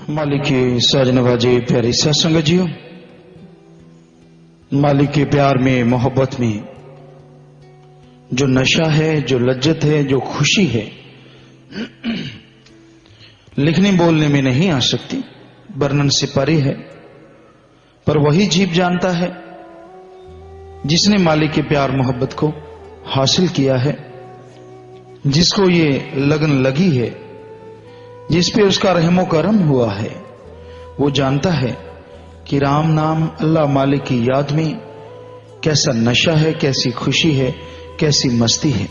मालिक के सहज नवाजे प्यारे सत्संग जियो, मालिक के प्यार में, मोहब्बत में जो नशा है, जो लज्जत है, जो खुशी है, लिखने बोलने में नहीं आ सकती, वर्णन से परे है। पर वही जीव जानता है जिसने मालिक के प्यार मोहब्बत को हासिल किया है, जिसको ये लगन लगी है, जिस पे उसका रहमो करम हुआ है, वो जानता है कि राम नाम अल्लाह मालिक की याद में कैसा नशा है, कैसी खुशी है, कैसी मस्ती है।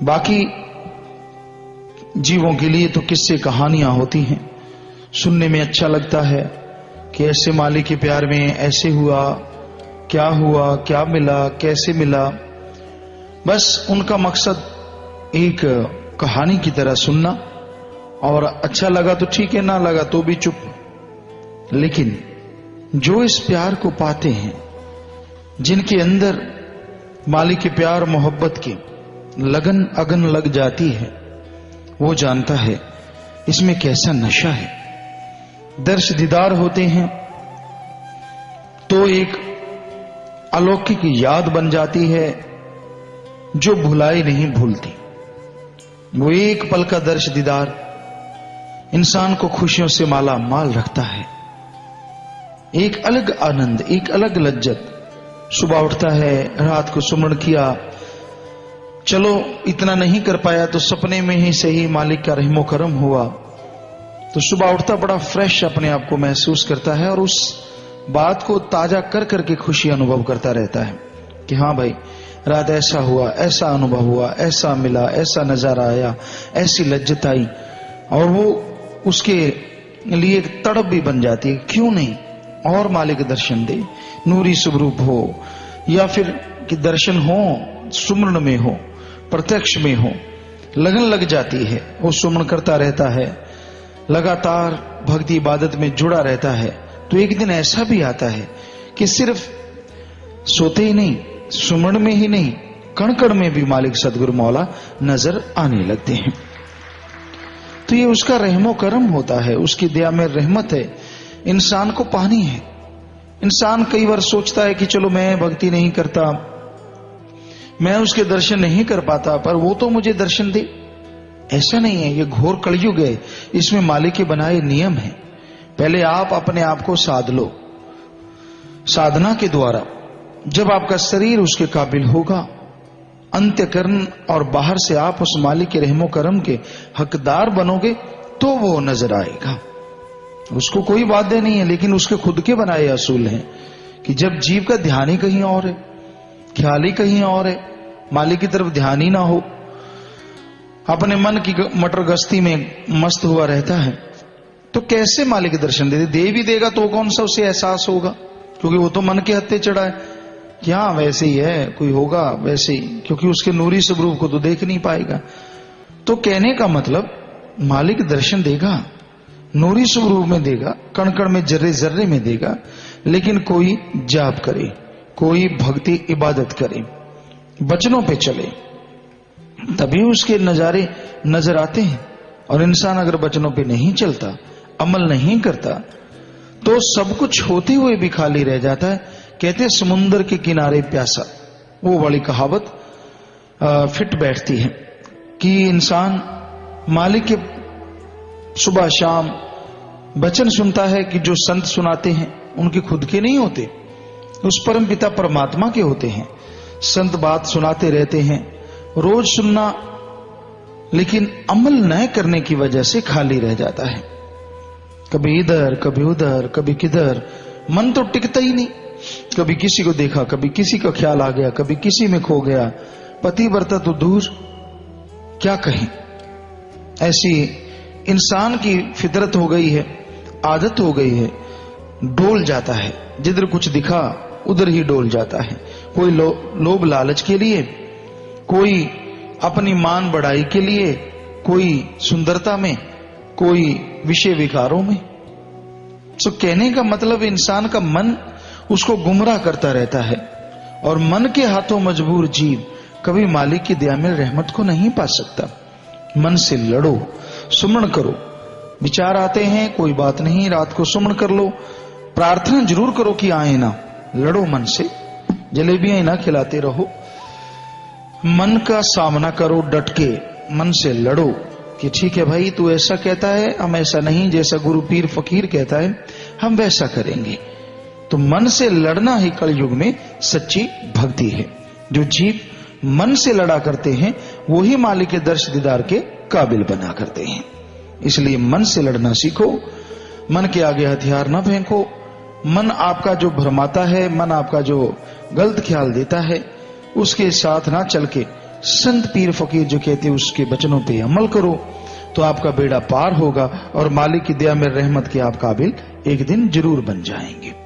बाकी जीवों के लिए तो किस्से कहानियां होती हैं, सुनने में अच्छा लगता है कि ऐसे मालिक के प्यार में ऐसे हुआ, क्या मिला, कैसे मिला। बस उनका मकसद एक कहानी की तरह सुनना, और अच्छा लगा तो ठीक है, ना लगा तो भी चुप। लेकिन जो इस प्यार को पाते हैं, जिनके अंदर मालिक के प्यार मोहब्बत की लगन अगन लग जाती है, वो जानता है इसमें कैसा नशा है। दर्श दीदार होते हैं तो एक अलौकिक याद बन जाती है जो भुलाई नहीं भूलती। वो एक पल का दर्श दीदार इंसान को खुशियों से माला माल रखता है। एक अलग आनंद, एक अलग लज्जत। सुबह उठता है, रात को सुमरण किया, चलो इतना नहीं कर पाया तो सपने में ही सही मालिक का रहमो करम हुआ, तो सुबह उठता बड़ा फ्रेश अपने आप को महसूस करता है और उस बात को ताजा कर करके खुशी अनुभव करता रहता है कि हाँ भाई, रात ऐसा हुआ, ऐसा अनुभव हुआ, ऐसा मिला, ऐसा नजारा आया, ऐसी लज्जत आई। और वो उसके लिए एक तड़प भी बन जाती है, क्यों नहीं और मालिक दर्शन दे, नूरी स्वरूप हो, या फिर कि दर्शन हो, सुमरण में हो, प्रत्यक्ष में हो। लगन लग जाती है, वो सुमरण करता रहता है, लगातार भक्ति इबादत में जुड़ा रहता है। तो एक दिन ऐसा भी आता है कि सिर्फ सोते ही नहीं, सुमरण में ही नहीं, कण कण में भी मालिक सदगुरु मौला नजर आने लगते हैं। तो ये उसका रहमो करम होता है, उसकी दया में रहमत है, इंसान को पानी है। इंसान कई बार सोचता है कि चलो मैं भक्ति नहीं करता, मैं उसके दर्शन नहीं कर पाता, पर वो तो मुझे दर्शन दे। ऐसा नहीं है, ये घोर कलयुग है, इसमें मालिक के बनाए नियम है। पहले आप अपने आप को साध लो, साधना के द्वारा जब आपका शरीर उसके काबिल होगा, अंत्यकरण और बाहर से आप उस मालिक के रहमो करम के हकदार बनोगे, तो वो नजर आएगा। उसको कोई बाध्य नहीं है, लेकिन उसके खुद के बनाए असूल हैं कि जब जीव का ध्यान ही कहीं और है, ख्याल ही कहीं और है, मालिक की तरफ ध्यान ही ना हो, अपने मन की मटर गश्ती में मस्त हुआ रहता है, तो कैसे मालिक दर्शन दे भी देगा तो कौन सा उसे एहसास होगा, क्योंकि वो तो मन के हत्थे चढ़ा है। क्या वैसे ही है, कोई होगा वैसे ही, क्योंकि उसके नूरी स्वरूप को तो देख नहीं पाएगा। तो कहने का मतलब मालिक दर्शन देगा, नूरी स्वरूप में देगा, कण कण में, जर्रे जर्रे में देगा, लेकिन कोई जाप करे, कोई भक्ति इबादत करे, वचनों पे चले, तभी उसके नजारे नजर आते हैं। और इंसान अगर वचनों पे नहीं चलता, अमल नहीं करता, तो सब कुछ होते हुए भी खाली रह जाता है। कहते समुंदर के किनारे प्यासा, वो वाली कहावत फिट बैठती है कि इंसान मालिक के सुबह शाम वचन सुनता है कि जो संत सुनाते हैं उनके खुद के नहीं होते, उस परम पिता परमात्मा के होते हैं। संत बात सुनाते रहते हैं, रोज सुनना, लेकिन अमल न करने की वजह से खाली रह जाता है। कभी इधर, कभी उधर, कभी किधर, मन तो टिकता ही नहीं। कभी किसी को देखा, कभी किसी का ख्याल आ गया, कभी किसी में खो गया, पति वर्ता तो दूर, क्या कहें। ऐसी इंसान की फितरत हो गई है, आदत हो गई है, डोल जाता है, जिधर कुछ दिखा उधर ही डोल जाता है। कोई लोभ लालच के लिए, कोई अपनी मान बढ़ाई के लिए, कोई सुंदरता में, कोई विषय विकारों में। तो कहने का मतलब इंसान का मन उसको गुमराह करता रहता है, और मन के हाथों मजबूर जीव कभी मालिक की दया में रहमत को नहीं पा सकता। मन से लड़ो, सुमरण करो, विचार आते हैं, कोई बात नहीं, रात को सुमन कर लो, प्रार्थना जरूर करो कि आए ना, लड़ो मन से, जलेबियां ना खिलाते रहो, मन का सामना करो, डट के मन से लड़ो कि ठीक है भाई तू ऐसा कहता है, हम ऐसा नहीं, जैसा गुरु पीर फकीर कहता है हम वैसा करेंगे। तो मन से लड़ना ही कलयुग में सच्ची भक्ति है। जो जीव मन से लड़ा करते हैं वही मालिक के दर्श दीदार के काबिल बना करते हैं। इसलिए मन से लड़ना सीखो, मन के आगे हथियार ना फेंको। मन आपका जो भरमाता है, मन आपका जो गलत ख्याल देता है, उसके साथ ना चल के संत पीर फकीर जो कहते हैं उसके वचनों पे अमल करो, तो आपका बेड़ा पार होगा और मालिक की दया में रहमत के आप काबिल एक दिन जरूर बन जाएंगे।